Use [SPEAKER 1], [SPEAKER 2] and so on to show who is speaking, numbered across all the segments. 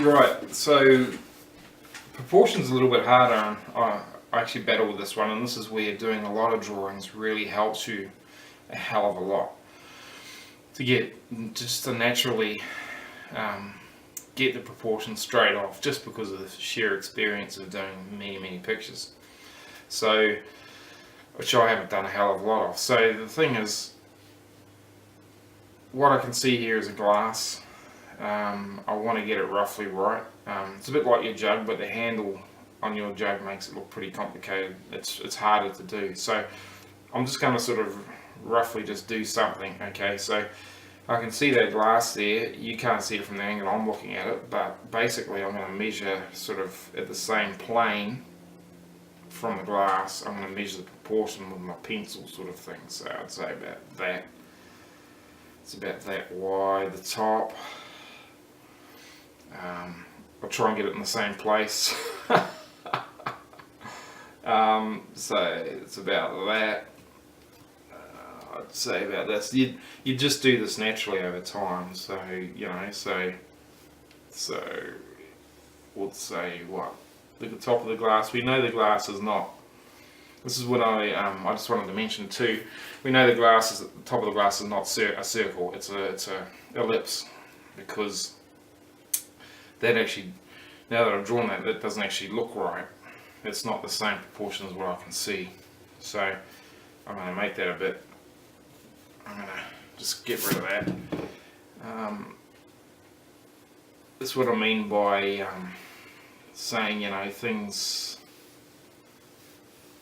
[SPEAKER 1] Right, so proportion's a little bit harder, and I actually battle with this one, and this is where doing a lot of drawings really helps you a hell of a lot to get just to naturally get the proportions straight off, just because of the sheer experience of doing many pictures. So, which I haven't done a hell of a lot of. So the thing is, what I can see here is a glass. I want to get it roughly right. It's a bit like your jug, but the handle on your jug makes it look pretty complicated. It's harder to do. So I'm just going to sort of roughly just do something. Okay, so I can see that glass there. You can't see it from the angle I'm looking at it, but basically I'm going to measure sort of at the same plane from the glass. I'm going to measure the proportion with my pencil sort of thing. So I'd say about that. It's about that wide, the top. I'll try and get it in the same place. So it's about that. I'd say about this. You just do this naturally over time. So you know, so we'll say what the top of the glass. We know the glass is not. This is what I just wanted to mention too. We know the glass is, the top of the glass is not a circle. It's a ellipse, because that actually, now that I've drawn that, that doesn't actually look right. It's not the same proportion as what I can see. So I'm going to make that a bit. I'm going to just get rid of that. That's what I mean by saying, you know, things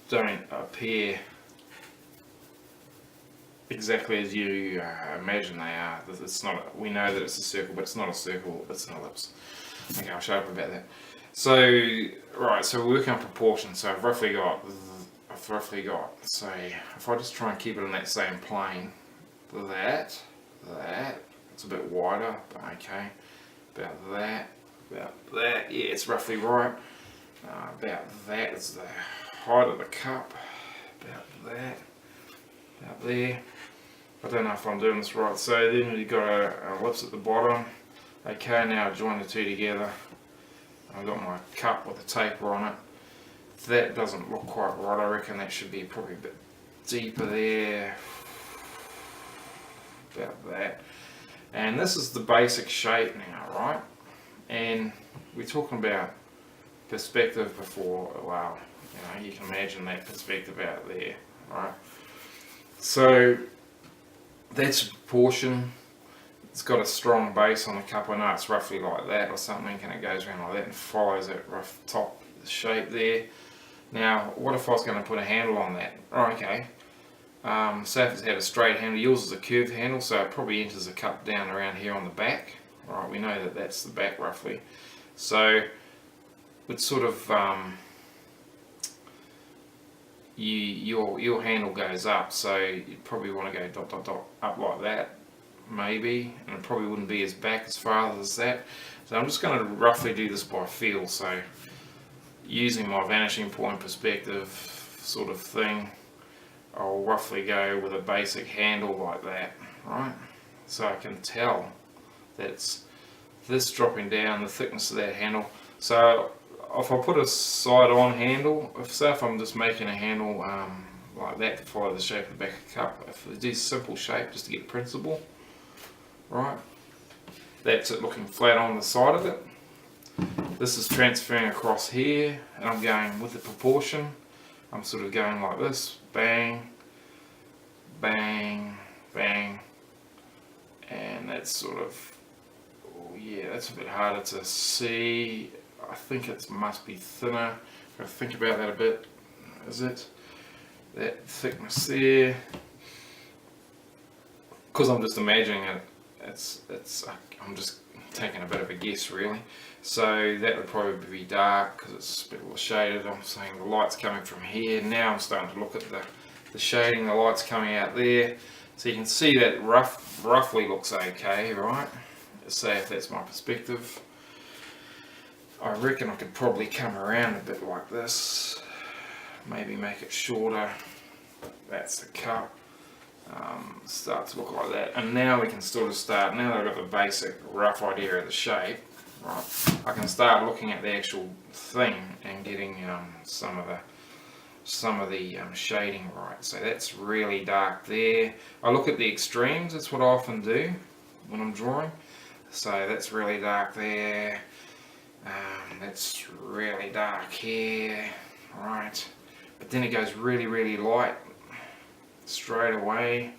[SPEAKER 1] don't appear exactly as you imagine they are. It's not. We know that it's a circle, but it's not a circle. It's an ellipse. Okay, I'll shut up about that. So right, so we're working on proportion. So I've roughly got. So if I just try and keep it in that same plane, that. It's a bit wider, but okay. About that. Yeah, it's roughly right. About that is the height of the cup. About that. About there. I don't know if I'm doing this right. So then you've got an ellipse at the bottom. Okay, now I've joined the two together. I've got my cup with the taper on it. That doesn't look quite right. I reckon that should be probably a bit deeper there. About that. And this is the basic shape now, right? And we're talking about perspective before. Well, you know, you can imagine that perspective out there, right? So that's proportion. It's got a strong base on the cup. I know it's roughly like that or something, and it goes around like that and follows that rough top shape there. Now, what if I was going to put a handle on that? Oh, okay. Say if it's had a straight handle, yours is a curved handle, so it probably enters the cup down around here on the back. Alright, we know that that's the back roughly. So it's sort of your handle goes up, so you probably want to go dot dot dot up like that, maybe, and it probably wouldn't be as back as far as that. So I'm just going to roughly do this by feel. So using my vanishing point perspective sort of thing, I'll roughly go with a basic handle like that, right? So I can tell that it's this dropping down, the thickness of that handle. So if I put a side-on handle, say if I'm just making a handle like that to follow the shape of the back of the cup, if I do simple shape just to get the principle, right? That's it looking flat on the side of it. This is transferring across here, and I'm going with the proportion. I'm sort of going like this, bang, bang, bang, and that's sort of, oh yeah, that's a bit harder to see. I think it must be thinner. If I think about that a bit, is it? That thickness there, because I'm just imagining it, I'm just taking a bit of a guess really. So that would probably be dark because it's a bit more shaded. I'm saying the light's coming from here. Now I'm starting to look at the shading, the light's coming out there. So you can see that roughly looks okay, right? Say if that's my perspective. I reckon I could probably come around a bit like this. Maybe make it shorter. That's the cup. Start to look like that. And now we can sort of start, now that I've got the basic rough idea of the shape, right, I can start looking at the actual thing and getting some of the shading right. So that's really dark there. I look at the extremes, that's what I often do when I'm drawing. So that's really dark there. That's really dark here, right? But then it goes really, really light straight away.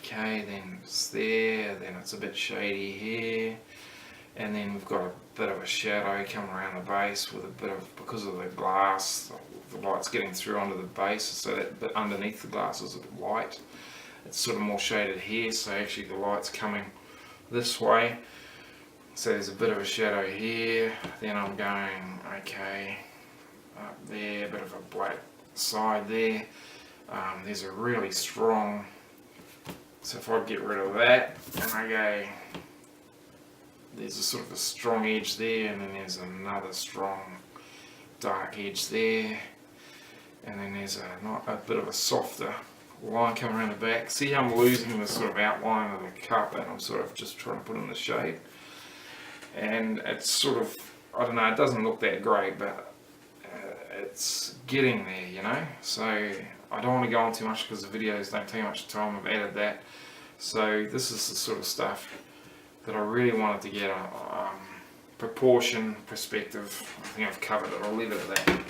[SPEAKER 1] Okay, then it's there, then it's a bit shady here, and then we've got a bit of a shadow coming around the base with a bit of, because of the glass, the light's getting through onto the base, so that bit underneath the glass is a bit light. It's sort of more shaded here, so actually the light's coming this way. So there's a bit of a shadow here, then I'm going, okay, up there, a bit of a black side there. There's a really strong, so if I get rid of that, and I go, there's a sort of a strong edge there, and then there's another strong dark edge there, and then there's a bit of a softer line coming around the back. See how I'm losing the sort of outline of the cup, and I'm sort of just trying to put in the shade. And it's sort of, I don't know, it doesn't look that great, but it's getting there, you know. So I don't want to go on too much because the videos don't take much time. I've added that. So this is the sort of stuff that I really wanted to get a proportion perspective. I think I've covered it. I'll leave it at that.